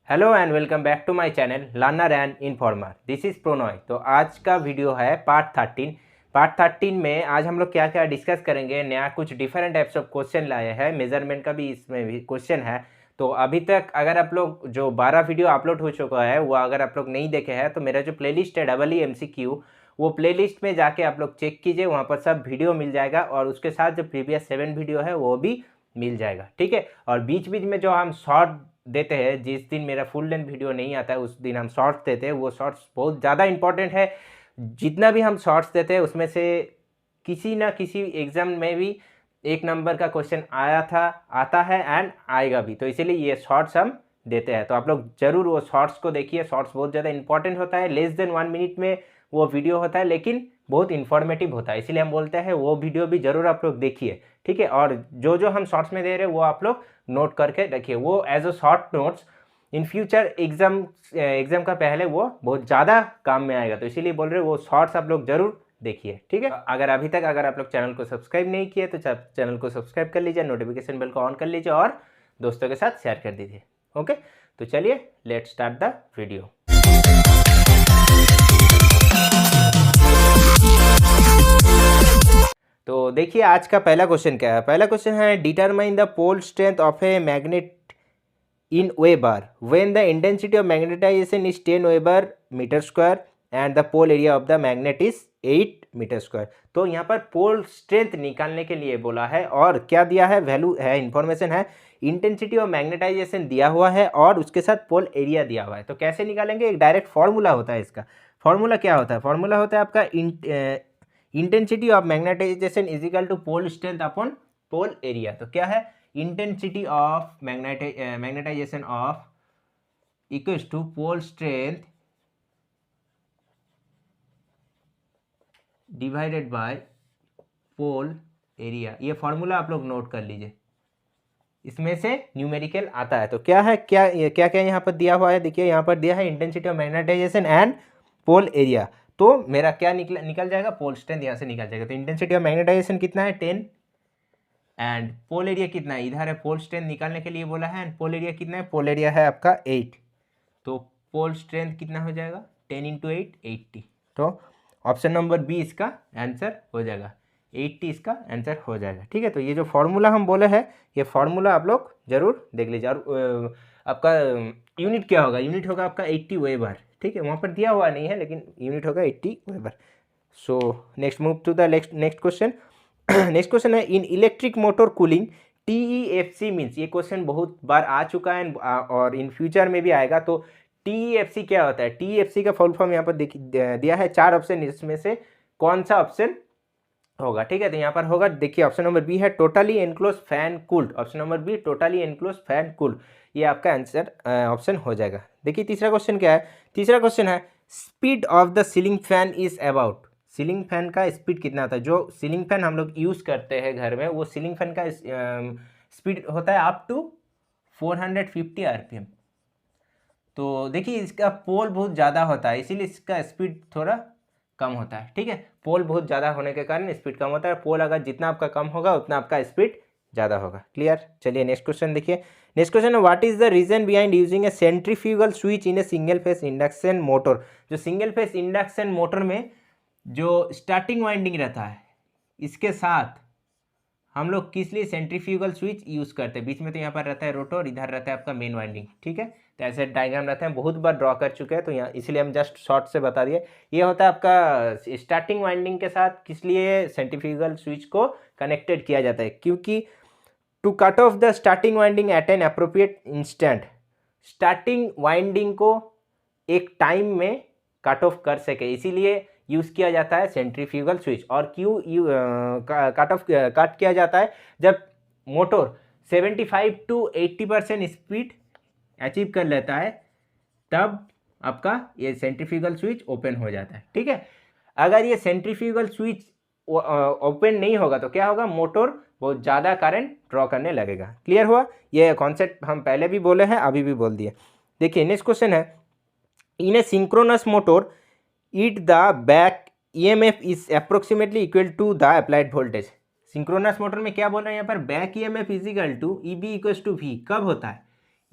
Hello and welcome back to my channel learner and informer. This is Pronoy. तो आज का video है part 13 में आज हम लोग क्या क्या डिस्कस करेंगे। नया कुछ डिफरेंट टाइप्स ऑफ क्वेश्चन लाए हैं, मेजरमेंट का भी इसमें भी क्वेश्चन है। तो अभी तक अगर आप लोग जो 12 वीडियो अपलोड हो चुका है वो अगर आप लोग नहीं देखे हैं तो मेरा जो प्लेलिस्ट है EEMCQ, वो प्लेलिस्ट में जाके आप लोग चेक कीजिए, वहाँ पर सब वीडियो मिल जाएगा और उसके साथ जो प्रीवियस 7 वीडियो है वो भी मिल जाएगा। ठीक है। और बीच बीच में जो हम शॉर्ट देते हैं, जिस दिन मेरा फुल लेंथ वीडियो नहीं आता है उस दिन हम शॉर्ट्स देते हैं। वो शॉर्ट्स बहुत ज़्यादा इंपॉर्टेंट है। जितना भी हम शॉर्ट्स देते हैं उसमें से किसी ना किसी एग्ज़ाम में भी 1 नंबर का क्वेश्चन आया था, आता है एंड आएगा भी। तो इसीलिए ये शॉर्ट्स हम देते हैं। तो आप लोग ज़रूर वो शॉर्ट्स को देखिए। शॉर्ट्स बहुत ज़्यादा इंपॉर्टेंट होता है। लेस देन 1 मिनट में वो वीडियो होता है लेकिन बहुत इन्फॉर्मेटिव होता है, इसीलिए हम बोलते हैं वो वीडियो भी ज़रूर आप लोग देखिए। ठीक है। और जो जो हम शॉर्ट्स में दे रहे हैं वो आप लोग नोट करके रखिए, वो as a short notes in future exam का पहले वो बहुत ज़्यादा काम में आएगा। तो इसीलिए बोल रहे हैं वो शॉर्ट्स आप लोग ज़रूर देखिए। ठीक है। अगर अभी तक अगर आप लोग चैनल को सब्सक्राइब नहीं किए तो चैनल को सब्सक्राइब कर लीजिए, नोटिफिकेशन बेल को ऑन कर लीजिए और दोस्तों के साथ शेयर कर दीजिए। ओके, तो चलिए लेट्स स्टार्ट द वीडियो। तो देखिए आज का पहला क्वेश्चन क्या है। पहला क्वेश्चन है determine the pole strength of a magnet in Weber when the intensity of magnetization is 10 Weber meter square and the pole area of the magnet is 8 meter square। तो यहाँ पर पोल स्ट्रेंथ निकालने के लिए बोला है और क्या दिया है, वैल्यू है, इंफॉर्मेशन है, इंटेंसिटी ऑफ मैग्नेटाइजेशन दिया हुआ है और उसके साथ पोल एरिया दिया हुआ है। तो कैसे निकालेंगे, एक डायरेक्ट फॉर्मूला होता है। इसका फॉर्मूला क्या होता है, फॉर्मूला होता है आपका intensity of magnetization is equal to pole strength upon pole area. तो क्या है, intensity of magnetization of equals to pole strength divided by pole area. ये फॉर्मूला आप लोग नोट कर लीजिए, इसमें से न्यूमेरिकल आता है। तो क्या है, क्या क्या यहाँ पर दिया हुआ है, देखिए यहाँ पर दिया है intensity of magnetization and pole area. तो मेरा क्या निकल जाएगा, पोल स्ट्रेंथ यहाँ से निकल जाएगा। तो इंटेंसिटी ऑफ मैग्नेटाइजेशन कितना है, 10 एंड पोल एरिया कितना है, इधर है पोल स्ट्रेंथ निकालने के लिए बोला है एंड पोल एरिया कितना है, पोल एरिया है आपका 8। तो पोल स्ट्रेंथ कितना हो जाएगा, 10 × 8 80। तो ऑप्शन नंबर बी इसका आंसर हो जाएगा, 80 इसका आंसर हो जाएगा। ठीक है। तो ये जो फॉर्मूला हम बोले हैं ये फॉर्मूला आप लोग जरूर देख लीजिए। और आपका यूनिट क्या होगा, यूनिट होगा आपका 80 वेबर। ठीक है, वहाँ पर दिया हुआ नहीं है लेकिन यूनिट होगा 80 weber. So next move to the next question. Next question है in electric motor cooling TEFC means. ये क्वेश्चन बहुत बार आ चुका है और इन फ्यूचर में भी आएगा। तो TEFC क्या होता है, TEFC का फुल फॉर्म यहाँ पर दिया है 4 ऑप्शन, इसमें से कौन सा ऑप्शन होगा। ठीक है। तो यहाँ पर होगा, देखिए ऑप्शन नंबर बी है totally enclose fan cooled. Option number be totally enclose fan cooled, ये आपका आंसर ऑप्शन हो जाएगा। देखिए तीसरा क्वेश्चन क्या है, तीसरा क्वेश्चन है speed of the ceiling fan is about. Ceiling fan का स्पीड कितना होता है, जो सीलिंग फैन हम लोग यूज़ करते हैं घर में, वो सीलिंग फैन का स्पीड होता है अप टू 450 RPM। तो देखिए इसका पोल बहुत ज़्यादा होता है इसीलिए इसका स्पीड थोड़ा कम होता है। ठीक है, पोल बहुत ज़्यादा होने के कारण स्पीड कम होता है। पोल अगर जितना आपका कम होगा उतना आपका स्पीड ज़्यादा होगा। क्लियर। चलिए नेक्स्ट क्वेश्चन देखिए। नेक्स्ट क्वेश्चन है what is the reason behind using a centrifugal switch in a single phase induction motor. जो सिंगल फेस इंडक्शन मोटर में जो स्टार्टिंग वाइंडिंग रहता है, इसके साथ हम लोग किस लिए सेंट्रीफ्यूगल स्विच यूज़ करते हैं। बीच में तो यहाँ पर रहता है रोटर, इधर रहता है आपका मेन वाइंडिंग। ठीक है, तो ऐसे डायग्राम रहते हैं, बहुत बार ड्रॉ कर चुके हैं तो यहाँ इसलिए हम जस्ट शॉर्ट से बता दिए। ये होता है आपका स्टार्टिंग वाइंडिंग के साथ किस लिए सेंट्रीफ्यूगल स्विच को कनेक्टेड किया जाता है, क्योंकि to cut off the starting winding at an appropriate instant. Starting winding को एक टाइम में कट ऑफ कर सके, इसीलिए यूज़ किया जाता है सेंट्रीफ्यूगल स्विच। और क्यों कट किया जाता है, जब मोटर 75 to 80% स्पीड अचीव कर लेता है तब आपका ये सेंट्रीफ्यूगल स्विच ओपन हो जाता है। ठीक है, अगर ये सेंट्रीफ्यूगल स्विच ओपन नहीं होगा तो क्या होगा, मोटर बहुत ज़्यादा करंट ड्रॉ करने लगेगा। क्लियर हुआ, ये कॉन्सेप्ट हम पहले भी बोले हैं अभी भी बोल दिए। देखिए नेक्स्ट क्वेश्चन है in a synchronous motor it the back EMF is approximately equal to the applied voltage. Synchronous motor में क्या बोल रहे हैं यहाँ पर, back EMF is equal to EB equal to V कब होता है,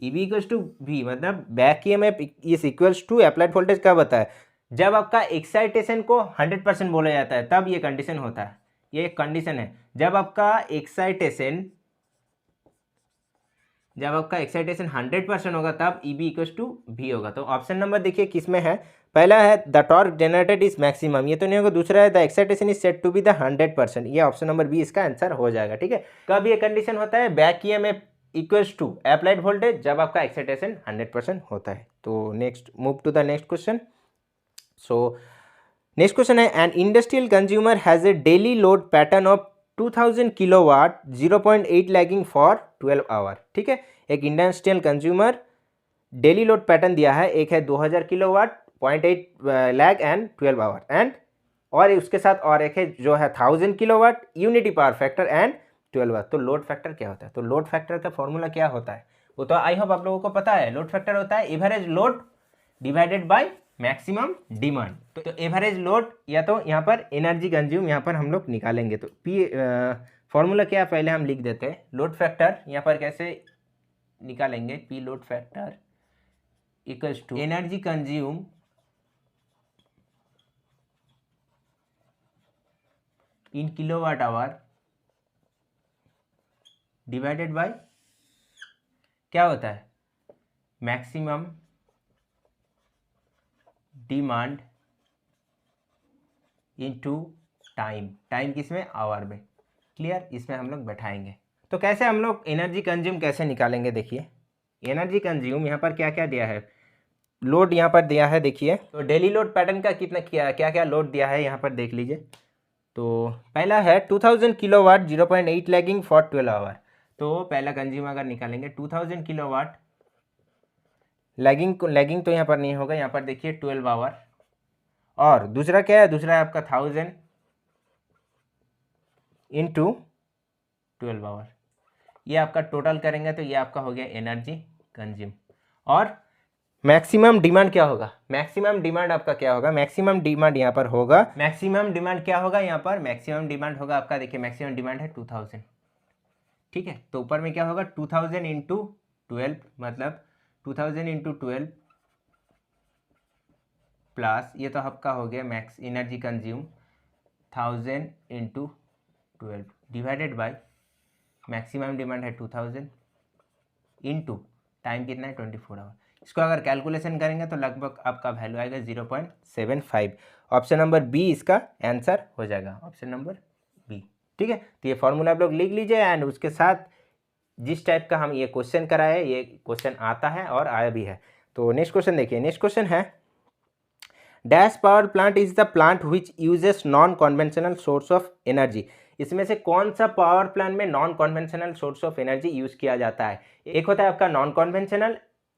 E B equals to V, मतलब back E M F is equals to applied voltage कब होता है? जब आपका एक्साइटेशन को 100% बोला जाता है तब ये कंडीशन होता है। ये एक कंडीशन है, जब आपका एक्साइटेशन 100% होगा तब E B equals to V होगा। तो ऑप्शन नंबर देखिए किस में है, पहला है the torque generated is maximum, ये तो नहीं होगा। दूसरा है the excitation is set to be the 100%, ये ऑप्शन नंबर बी इसका आंसर हो जाएगा। ठीक है, कब ये कंडीशन होता है? Back E M F equals to applied voltage, जब आपका एक्साइटेशन 100% होता है। तो next move to the next question. So next question है an industrial consumer has a daily load pattern of 2000 kilowatt 0.8 lagging for 12 hour. ठीक है, एक industrial consumer daily load pattern दिया है, एक है 2000 kilowatt 0.8 lag and 12 hour, and और उसके साथ और एक है जो है 1000 kilowatt unity power factor and 12 hour. तो लोड फैक्टर क्या होता है? तो लोड फैक्टर का फॉर्मूला क्या होता है वो तो आई होप आप लोगों को पता है। लोड फैक्टर होता है average load divided by maximum demand. तो एवरेज लोड या तो यहाँ पर एनर्जी कंज्यूम यहाँ पर हम लोग निकालेंगे। तो पी फॉर्मूला क्या पहले हम लिख देते हैं। लोड फैक्टर यहाँ पर कैसे निकालेंगे? P load factor equals to energy consume in kilowatt hour divided by क्या होता है? Maximum demand into time. Time किसमें? आवर में। क्लियर, इसमें हम लोग बैठाएंगे। तो कैसे हम लोग एनर्जी कंज्यूम कैसे निकालेंगे? देखिए एनर्जी कंज्यूम यहाँ पर क्या क्या दिया है, लोड यहाँ पर दिया है। देखिए तो डेली लोड पैटर्न का कितना क्या क्या लोड दिया है यहाँ पर देख लीजिए। तो पहला है 2000 किलोवाट 0.8 लैगिंग फॉर 12 आवर। तो पहला कंज्यूम अगर निकालेंगे 2000 किलोवाट लैगिंग तो यहाँ पर नहीं होगा, यहाँ पर देखिए 12 आवर। और दूसरा क्या है? दूसरा है आपका 1000 इंटू 12 आवर। ये आपका टोटल करेंगे तो ये आपका हो गया एनर्जी कंज्यूम। और मैक्सिमम डिमांड क्या होगा? मैक्सिमम डिमांड आपका क्या होगा? मैक्सिमम डिमांड यहाँ पर होगा, मैक्सिमम डिमांड क्या होगा यहाँ पर? मैक्सिमम डिमांड होगा आपका, देखिए मैक्सिमम डिमांड है 2000। ठीक है, तो ऊपर में क्या होगा? 2000 इंटू 12, मतलब 2000 इंटू 12 प्लस ये तो आपका हो गया max energy consume 1000 into 12 divided by maximum demand है 2000 इंटू टाइम कितना है? 24 आवर। इसको अगर कैलकुलेशन करेंगे तो लगभग आपका वैल्यू आएगा 0.75। ऑप्शन नंबर बी इसका आंसर हो जाएगा, ऑप्शन नंबर बी। ठीक है, तो ये फॉर्मूला आप लोग लिख लीजिए एंड उसके साथ जिस टाइप का हम ये क्वेश्चन कराए, ये क्वेश्चन आता है और आया भी है। तो नेक्स्ट क्वेश्चन देखिए, नेक्स्ट क्वेश्चन है dash power plant is the plant which uses non conventional source of energy. इसमें से कौन सा पावर प्लांट में non conventional source of energy use किया जाता है? एक होता है आपका नॉन कन्वेंशनल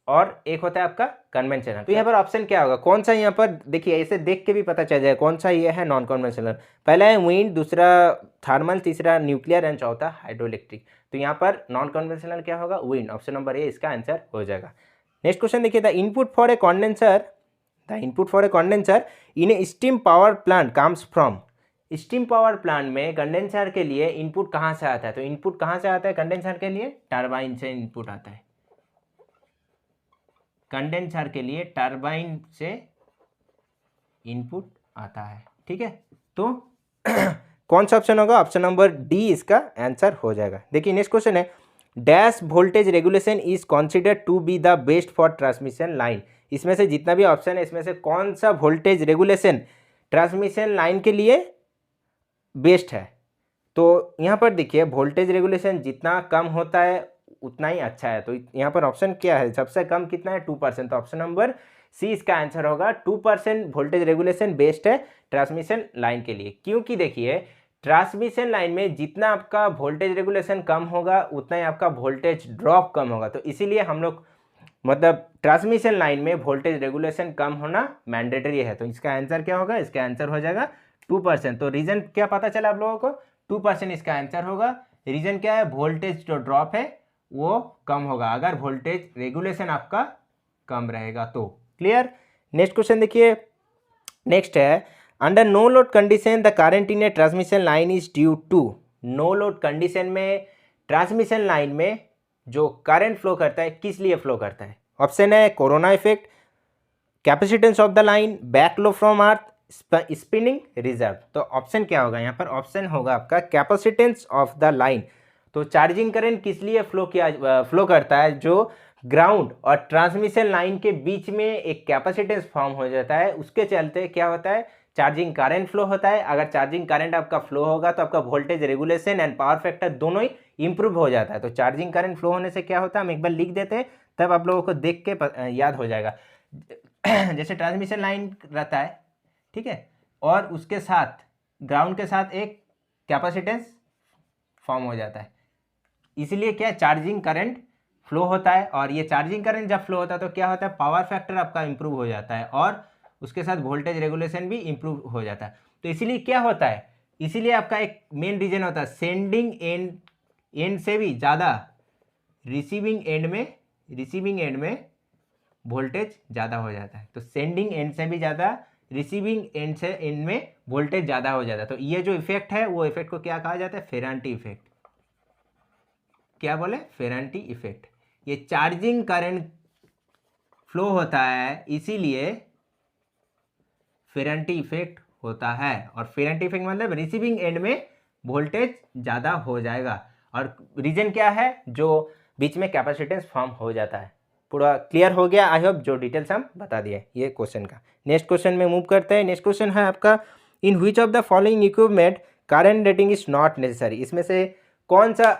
और एक होता है आपका कन्वेंशनल। तो यहाँ पर ऑप्शन क्या होगा? कौन सा यहाँ पर देखिए, ऐसे देख के भी पता चल जाए कौन सा ये है नॉन कन्वेंशनल। पहला है विंड, दूसरा थर्मल, तीसरा न्यूक्लियर एंड चौथा हाइड्रोइलेक्ट्रिक। तो यहाँ पर नॉन कन्वेंशनल क्या होगा? विंड। ऑप्शन नंबर ए इसका आंसर हो जाएगा। नेक्स्ट क्वेश्चन देखिए, the input for a condenser in A steam power plant comes from. Steam power plant में कंडेंसर के लिए इनपुट कहाँ से आता है? तो इनपुट कहाँ से आता है कंडेंसर के लिए? टरबाइन से इनपुट आता है। कंडेंसर के लिए टरबाइन से इनपुट आता है। ठीक है, तो कौन सा ऑप्शन होगा? ऑप्शन नंबर डी इसका आंसर हो जाएगा। देखिए नेक्स्ट क्वेश्चन है dash voltage regulation is considered to be the best for transmission line. इसमें से जितना भी ऑप्शन है इसमें से कौन सा वोल्टेज रेगुलेशन ट्रांसमिशन लाइन के लिए बेस्ट है? तो यहाँ पर देखिए वोल्टेज रेगुलेशन जितना कम होता है उतना ही अच्छा है। तो यहाँ पर ऑप्शन क्या है? सबसे कम कितना है? 2%। तो ऑप्शन नंबर सी इसका आंसर होगा। 2% वोल्टेज रेगुलेशन बेस्ट है ट्रांसमिशन लाइन के लिए, क्योंकि देखिए ट्रांसमिशन लाइन में जितना आपका वोल्टेज रेगुलेशन कम होगा उतना ही आपका वोल्टेज ड्रॉप कम होगा। तो इसीलिए हम लोग मतलब ट्रांसमिशन लाइन में वोल्टेज रेगुलेशन कम होना मैंडेटरी है। तो इसका आंसर क्या होगा? इसका आंसर हो जाएगा 2%। तो रीजन क्या पता चला आप लोगों को? 2% इसका आंसर होगा। रीजन क्या है? वोल्टेज जो ड्रॉप है वो कम होगा अगर वोल्टेज रेगुलेशन आपका कम रहेगा तो। क्लियर। नेक्स्ट क्वेश्चन देखिए, नेक्स्ट है under no load condition the current in a transmission line is due to. No load condition में ट्रांसमिशन लाइन में जो करंट फ्लो करता है किस लिए फ्लो करता है? ऑप्शन है corona effect, capacitance of the line, backflow from earth, spinning reserve. तो ऑप्शन क्या होगा यहाँ पर? ऑप्शन होगा आपका कैपेसिटेंस ऑफ द लाइन। तो चार्जिंग करंट किस लिए फ्लो करता है? जो ग्राउंड और ट्रांसमिशन लाइन के बीच में एक कैपेसिटेंस फॉर्म हो जाता है, उसके चलते क्या होता है? चार्जिंग करंट फ्लो होता है। अगर चार्जिंग करंट आपका फ्लो होगा तो आपका voltage regulation and power factor दोनों ही इंप्रूव हो जाता है। तो चार्जिंग करंट फ्लो होने से क्या होता है, हम एक बार लिख देते हैं, तब आप लोगों को देख के याद हो जाएगा। जैसे ट्रांसमिशन लाइन रहता है, ठीक है, और उसके साथ ग्राउंड के साथ एक कैपेसिटेंस फॉर्म हो जाता है, इसलिए क्या चार्जिंग करंट फ्लो होता है। और ये चार्जिंग करंट जब फ्लो होता है तो क्या होता है? पावर फैक्टर आपका इंप्रूव हो जाता है और उसके साथ वोल्टेज रेगुलेशन भी इंप्रूव हो जाता है। तो इसीलिए क्या होता है? इसीलिए आपका एक मेन रीजन होता है सेंडिंग एंड से भी ज़्यादा रिसीविंग एंड में वोल्टेज ज़्यादा हो जाता है। तो सेंडिंग एंड से भी ज़्यादा रिसीविंग एंड में वोल्टेज ज़्यादा हो जाता है। तो ये जो इफेक्ट है वो इफेक्ट को क्या कहा जाता है? Ferranti effect. क्या बोले? Ferranti effect. ये चार्जिंग करंट फ्लो होता है इसीलिए फेरांटी इफेक्ट होता है। और फेरांटी इफेक्ट मतलब रिसीविंग एंड में वोल्टेज ज़्यादा हो जाएगा। और रीजन क्या है? जो बीच में कैपेसिटेंस फॉर्म हो जाता है। पूरा क्लियर हो गया? आई होप जो डिटेल्स हम बता दिए ये क्वेश्चन का। नेक्स्ट क्वेश्चन में मूव करते हैं। नेक्स्ट क्वेश्चन है आपका, in which of the following equipment current rating is not necessary? इसमें से कौन सा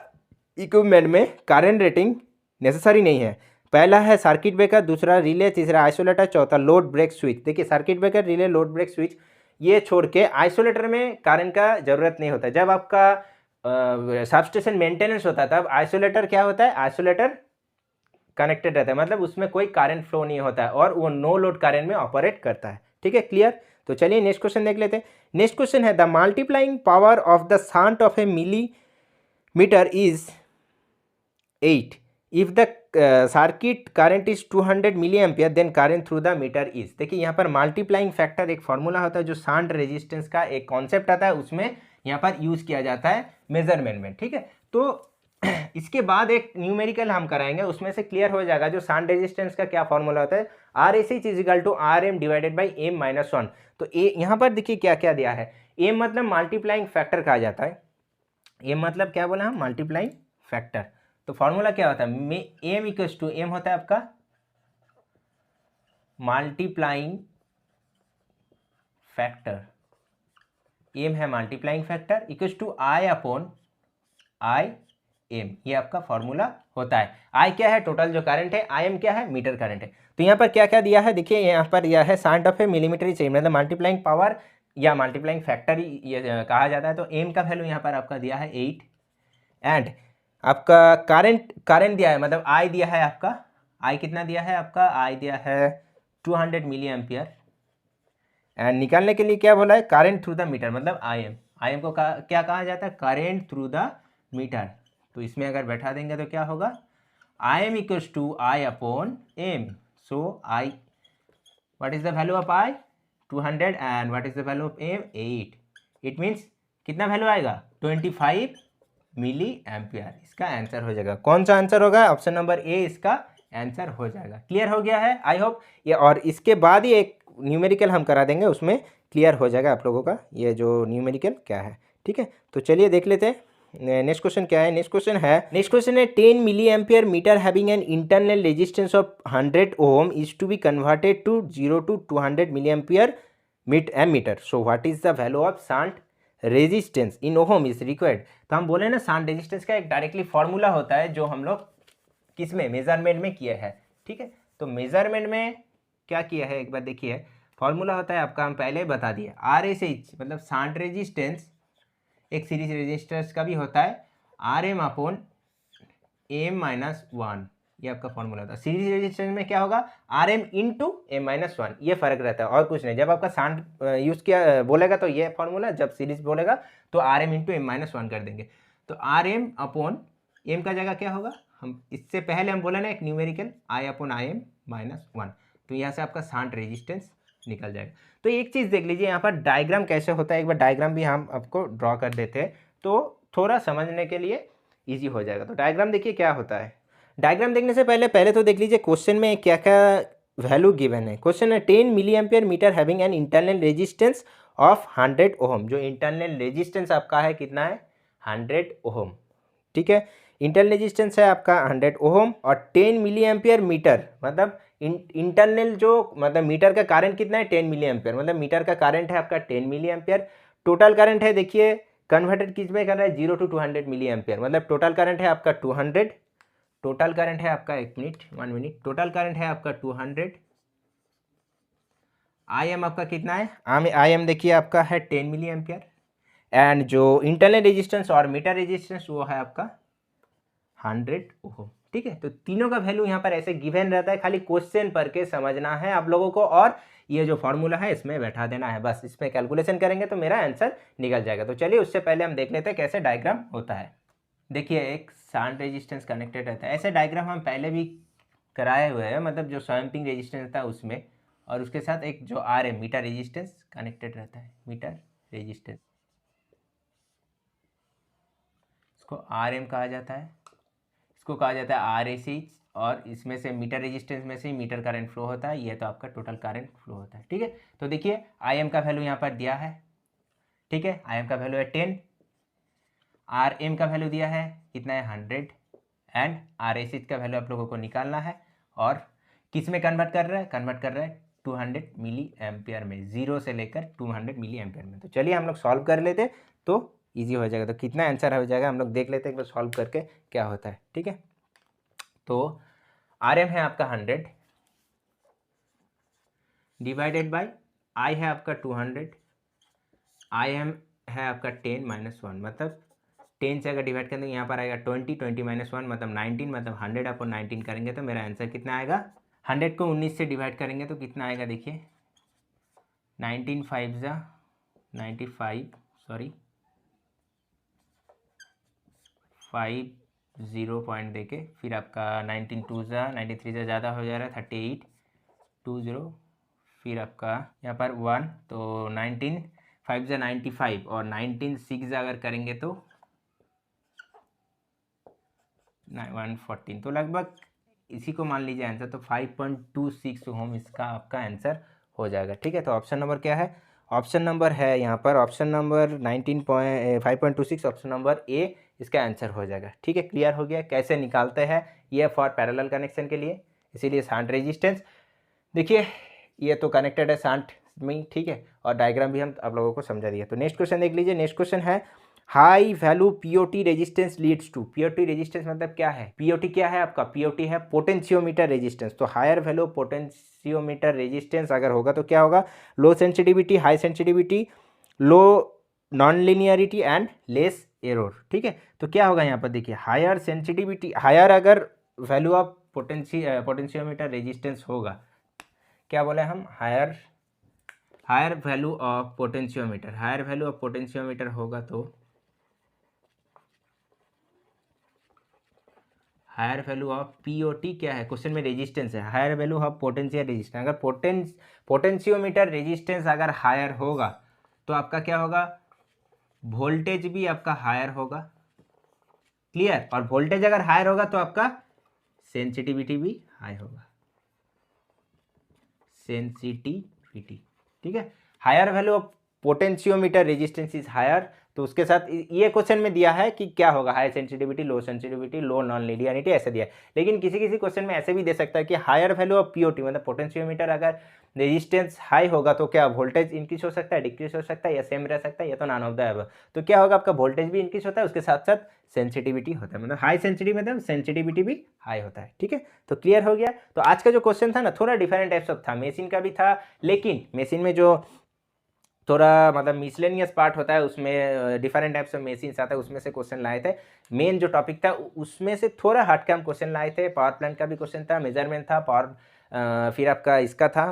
इक्विपमेंट में करंट रेटिंग नेसेसरी नहीं है? पहला है सर्किट ब्रेकर, दूसरा रिले, तीसरा आइसोलेटर, चौथा लोड ब्रेक स्विच। देखिए circuit breaker, relay, load break switch ये छोड़ के आइसोलेटर में करंट का जरूरत नहीं होता। जब आपका सबस्टेशन मेंटेनेंस होता है तब आइसोलेटर क्या होता है? आइसोलेटर कनेक्टेड रहता है, मतलब उसमें कोई करंट फ्लो नहीं होता है और वो नो लोड करंट में ऑपरेट करता है। ठीक है, क्लियर? तो चलिए नेक्स्ट क्वेश्चन देख लेते हैं। नेक्स्ट क्वेश्चन है, the multiplying power of the shunt of a millimeter is 8 if the circuit current is 200 milli ampere then current through the meter is. देखिए यहाँ पर मल्टीप्लाइंग फैक्टर एक फॉर्मूला होता है जो शांट रेजिस्टेंस का एक कॉन्सेप्ट आता है, उसमें यहाँ पर यूज किया जाता है मेजरमेंट में। ठीक है, तो इसके बाद एक न्यूमेरिकल हम कराएंगे, उसमें से क्लियर हो जाएगा जो शांट रेजिस्टेंस का क्या फॉर्मूला होता है। R S H is equal to R M divided by M minus 1। तो यहाँ पर देखिए क्या क्या दिया है। एम मतलब मल्टीप्लाइंग फैक्टर कहा जाता है। एम मतलब क्या बोला हम? Multiplying factor. तो फॉर्मूला क्या होता है? एम इक्वल्स टू, एम होता है आपका मल्टीप्लाइंग फैक्टर, एम है multiplying factor, equals to I upon I M, ये आपका फॉर्मूला होता है। आई क्या है? टोटल जो करंट है। आई एम क्या है? मीटर करंट है। तो यहाँ पर क्या क्या दिया है? देखिए यहाँ पर दिया है शांट ऑफ ए मिलीमीटर ही चाहिए, मतलब मल्टीप्लाइंग पावर या मल्टीप्लाइंग फैक्टर ये कहा जाता है। तो एम का वैल्यू यहाँ पर आपका दिया है 8 एंड आपका करंट दिया है, मतलब आई दिया है आपका, आई कितना दिया है आपका? आई दिया है 200 मिली एम्पियर एंड निकालने के लिए क्या बोला है? करंट थ्रू द मीटर, मतलब आई एम को क्या कहा जाता है? Current through the meter. तो इसमें अगर बैठा देंगे तो क्या होगा? I M equals to I upon M. So I, what is the value of I? 200 and what is the value of M? 8। It means कितना वैल्यू आएगा? 25 मिली एम्पियर। इसका आंसर हो जाएगा। कौन सा आंसर होगा? ऑप्शन नंबर ए इसका answer हो जाएगा। क्लियर हो गया है आई होप ये। और इसके बाद ही एक न्यूमेरिकल हम करा देंगे, उसमें क्लियर हो जाएगा आप लोगों का ये जो न्यूमेरिकल क्या है। ठीक है, तो चलिए देख लेते हैं नेक्स्ट क्वेश्चन क्या है। नेक्स्ट क्वेश्चन है 10 milli ampere meter having an internal resistance of 100 ohm is to be converted to 0 to 200 milli ampere meter. So what is the value of shunt resistance in ohm is required. तो हम बोले ना shan't resistance का एक directly formula होता है जो हम लोग किस में? मेजरमेंट में किए हैं। ठीक है, तो मेजरमेंट में क्या किया है एक बार देखिए। फॉर्मूला होता है आपका, हम पहले बता दिए, आर एस एच मतलब शांट रेजिस्टेंस एक सीरीज रेजिस्टेंस का भी होता है, R M upon M minus 1, ये आपका फॉर्मूला होता है। सीरीज रेजिस्टेंस में क्या होगा? R M into M minus 1, ये फर्क रहता है और कुछ नहीं। जब आपका शांट यूज़ किया बोलेगा तो ये फॉर्मूला, जब सीरीज बोलेगा तो R M into M minus 1 कर देंगे। तो आर एम अपॉन एम का जगह क्या होगा? हम इससे पहले हम बोला ना एक numerical I upon I M minus 1, तो यहाँ से आपका शांट रेजिस्टेंस निकल जाएगा। तो एक चीज़ देख लीजिए यहाँ पर डायग्राम कैसे होता है, एक बार डायग्राम भी हम आपको ड्रॉ कर देते हैं तो थोड़ा समझने के लिए ईजी हो जाएगा। तो डायग्राम देखिए क्या होता है। डायग्राम देखने से पहले तो देख लीजिए क्वेश्चन में क्या क्या वैल्यू गिवन है। क्वेश्चन है 10 milli ampere meter having an internal resistance of 100 ohm. जो इंटरनल रेजिस्टेंस आपका है कितना है 100 ओहम, ठीक है। इंटरनल रेजिस्टेंस है आपका 100 ओहम और 10 मिली एम्पियर मीटर मतलब इंटरनल जो मतलब मीटर का करंट कितना है 10 मिली एम्पियर, मतलब मीटर का करंट है आपका 10 मिली एम्पियर। टोटल करंट है देखिए कन्वर्टेड किस में कर रहा है 0 to 200 मिली एम्पियर, मतलब टोटल करंट है आपका 200। टोटल करंट है आपका 1 मिनट टोटल करंट है आपका 200। आई एम आपका कितना है आई एम देखिए आपका है 10 मिली एम्पियर एंड जो इंटरनल रेजिस्टेंस और मीटर रेजिस्टेंस वो है आपका 100 ओम, ठीक है। तो तीनों का वैल्यू यहाँ पर ऐसे गिवन रहता है, खाली क्वेश्चन पढ़ के समझना है आप लोगों को और ये जो फॉर्मूला है इसमें बैठा देना है, बस इसमें कैलकुलेशन करेंगे तो मेरा आंसर निकल जाएगा। तो चलिए उससे पहले हम देख लेते हैं कैसे डायग्राम होता है। देखिए एक शांत रेजिस्टेंस कनेक्टेड रहता है, ऐसे डायग्राम हम पहले भी कराए हुए हैं, मतलब जो स्वैम्पिंग रेजिस्टेंस था उसमें, और उसके साथ एक जो R M meter resistance connected रहता है, मीटर रेजिस्टेंस इसको आर एम कहा जाता है, इसको कहा जाता है आर ए सी, और इसमें से मीटर रेजिस्टेंस में से ही मीटर करंट फ्लो होता है, ये तो आपका टोटल करंट फ्लो होता है, ठीक है। तो देखिए आई एम का वैल्यू यहाँ पर दिया है, ठीक है, आई एम का वैल्यू है 10, आर एम का वैल्यू दिया है कितना है 100 एंड आर ए सी का वैल्यू आप लोगों को निकालना है, और किस में कन्वर्ट कर रहा है 200 मिली एम्पियर में, 0 से लेकर 200 मिली एम्पियर में। तो चलिए हम लोग सॉल्व कर लेते तो इजी हो जाएगा। तो कितना आंसर हो जाएगा हम लोग देख लेते हैं एक बार सॉल्व करके क्या होता है, ठीक है। तो आर एम है आपका 100 डिवाइडेड बाई आई है आपका 200, आई एम है आपका 10 - 1, मतलब 10 से अगर डिवाइड करेंगे यहाँ पर आएगा 20, 20 - 1 मतलब 19, मतलब 100 अपन 19 करेंगे तो मेरा आंसर कितना आएगा, 100 को 19 से डिवाइड करेंगे तो कितना आएगा देखिए 19 5 ज़ा 95, सॉरी 5 0 पॉइंट देके फिर आपका 19 2 ज़ा 93 ज़ा ज़्यादा हो जा रहा है 38 20, फिर आपका यहाँ पर 1 तो 19 5 ज़ा 95 और 19 6 ज़ा अगर करेंगे तो 114, तो लगभग इसी को मान लीजिए आंसर, तो 5.26 ओम इसका आपका आंसर हो जाएगा, ठीक है। तो ऑप्शन नंबर क्या है, ऑप्शन नंबर है यहाँ पर option number 5.26, option number A इसका आंसर हो जाएगा, ठीक है। क्लियर हो गया कैसे निकालते हैं ये फॉर पैरेलल कनेक्शन के लिए, इसीलिए शांत रेजिस्टेंस देखिए ये तो कनेक्टेड है शांत में, ठीक है, और डायग्राम भी हम आप लोगों को समझा दिया। तो नेक्स्ट क्वेश्चन देख लीजिए, नेक्स्ट क्वेश्चन है high value P O T resistance leads to, P O T resistance मतलब क्या है, पीओटी क्या है आपका, पीओटी है पोटेंशियोमीटर रेजिस्टेंस। तो हायर वैल्यू पोटेंशियोमीटर रेजिस्टेंस अगर होगा तो क्या होगा, low sensitivity, high sensitivity, low non linearity and less error, ठीक है। तो क्या होगा यहाँ पर देखिए हायर सेंसिटिविटी, हायर अगर वैल्यू ऑफ पोटेंशियोमीटर रेजिस्टेंस होगा, क्या बोले हम higher value of potentiometer, higher value of potentiometer होगा तो हायर वैल्यू ऑफ पीओटी क्या है, क्वेश्चन में रेजिस्टेंस है, higher value of potential resistance, अगर पोटेंशियोमीटर रेजिस्टेंस अगर हायर होगा तो आपका क्या होगा, वोल्टेज भी आपका हायर होगा, क्लियर, और वोल्टेज अगर हायर होगा तो आपका सेंसिटिविटी भी हाई होगा, सेंसिटिविटी, ठीक है। Higher value of potentiometer resistance is higher, तो उसके साथ ये क्वेश्चन में दिया है कि क्या होगा, high sensitivity, low non linearity ऐसे दिया है। लेकिन किसी किसी क्वेश्चन में ऐसे भी दे सकता है कि हायर वैल्यू ऑफ पीओटी मतलब पोटेंशियोमीटर अगर रेजिस्टेंस हाई होगा तो क्या वोल्टेज इंक्रीज हो सकता है, डिक्रीज हो सकता है, या सेम रह सकता है, या तो नॉन ऑफ द अबव। तो क्या होगा आपका वोल्टेज भी इंक्रीज होता है, उसके साथ साथ सेंसिटिविटी होता है, मतलब हाई सेंसिटिव मतलब सेंसिटिविटी भी हाई होता है, ठीक है। तो क्लियर हो गया। तो आज का जो क्वेश्चन था ना थोड़ा डिफरेंट टाइप्स ऑफ था, मेसिन का भी था, लेकिन मेसिन में जो थोड़ा मतलब मिसलेनियस पार्ट होता है उसमें डिफरेंट टाइप्स ऑफ मशीन्स आता है, उसमें से क्वेश्चन लाए थे। मेन जो टॉपिक था उसमें से थोड़ा हट के हम क्वेश्चन लाए थे, पावर प्लांट का भी क्वेश्चन था, मेजरमेंट था, फिर आपका इसका था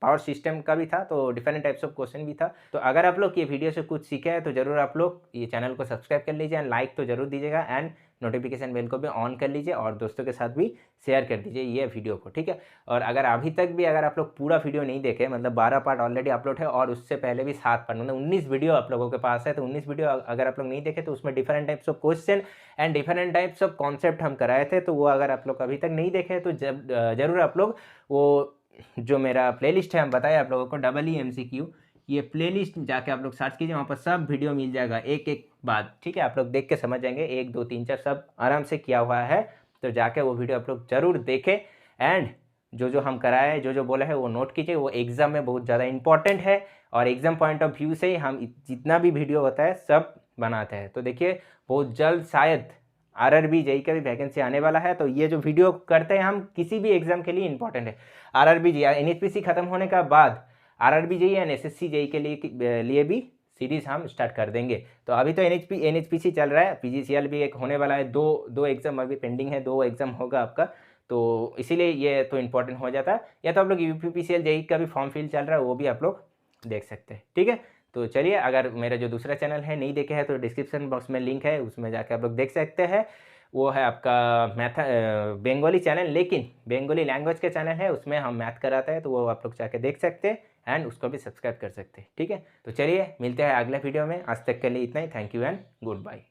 पावर सिस्टम का भी था, तो डिफरेंट टाइप्स ऑफ क्वेश्चन भी था। तो अगर आप लोग ये वीडियो से कुछ सीखे हैं तो जरूर आप लोग ये चैनल को सब्सक्राइब कर लीजिए एंड लाइक तो जरूर दीजिएगा एंड नोटिफिकेशन बेल को भी ऑन कर लीजिए और दोस्तों के साथ भी शेयर कर दीजिए ये वीडियो को, ठीक है। और अगर अभी तक भी अगर आप लोग पूरा वीडियो नहीं देखे, मतलब 12 पार्ट ऑलरेडी अपलोड है और उससे पहले भी 7 पार्ट, मतलब 19 वीडियो आप लोगों के पास है, तो 19 वीडियो अगर आप लोग नहीं देखे तो उसमें different types of question and different types of concept हम कराए थे, तो वो अगर आप लोग अभी तक नहीं देखे तो ज़रूर आप लोग वो जो मेरा प्लेलिस्ट है हम बताए आप लोगों को EEMCQ, ये प्लेलिस्ट जाके आप लोग सर्च कीजिए, वहाँ पर सब वीडियो मिल जाएगा एक एक बात, ठीक है। आप लोग देख के समझ जाएंगे, 1 2 3 4 सब आराम से किया हुआ है, तो जाके वो वीडियो आप लोग ज़रूर देखें एंड जो हम कराए जो बोला है वो नोट कीजिए, वो एग्ज़ाम में बहुत ज़्यादा इंपॉर्टेंट है और एग्ज़ाम पॉइंट ऑफ व्यू से हम जितना भी वीडियो होता है सब बनाते हैं। तो देखिए बहुत जल्द शायद RRB जेई का भी वैकेंसी आने वाला है, तो ये जो वीडियो करते हैं हम किसी भी एग्ज़ाम के लिए इंपॉर्टेंट है। RRB जेई NHPC खत्म होने का बाद RRB JE and SSC JE के लिए भी सीरीज़ हम स्टार्ट कर देंगे। तो अभी तो NHPC चल रहा है, PGCL भी एक होने वाला है, दो एग्ज़ाम अभी पेंडिंग है, 2 एग्ज़ाम होगा आपका, तो इसीलिए ये तो इम्पोर्टेंट हो जाता है। या तो आप लोग UPPCL जेई का भी फॉर्म फिल चल रहा है, वो भी आप लोग देख सकते हैं, ठीक है। तो चलिए, अगर मेरा जो दूसरा चैनल है नहीं देखे हैं तो डिस्क्रिप्शन बॉक्स में लिंक है, उसमें जाके आप लोग देख सकते हैं। वो है आपका बंगाली चैनल, लेकिन बंगाली लैंग्वेज के चैनल है, उसमें हम मैथ कराते हैं, तो वो आप लोग जाके देख सकते हैं एंड उसको भी सब्सक्राइब कर सकते हैं, ठीक है। तो चलिए मिलते हैं अगले वीडियो में, आज तक के लिए इतना ही। Thank you and good bye.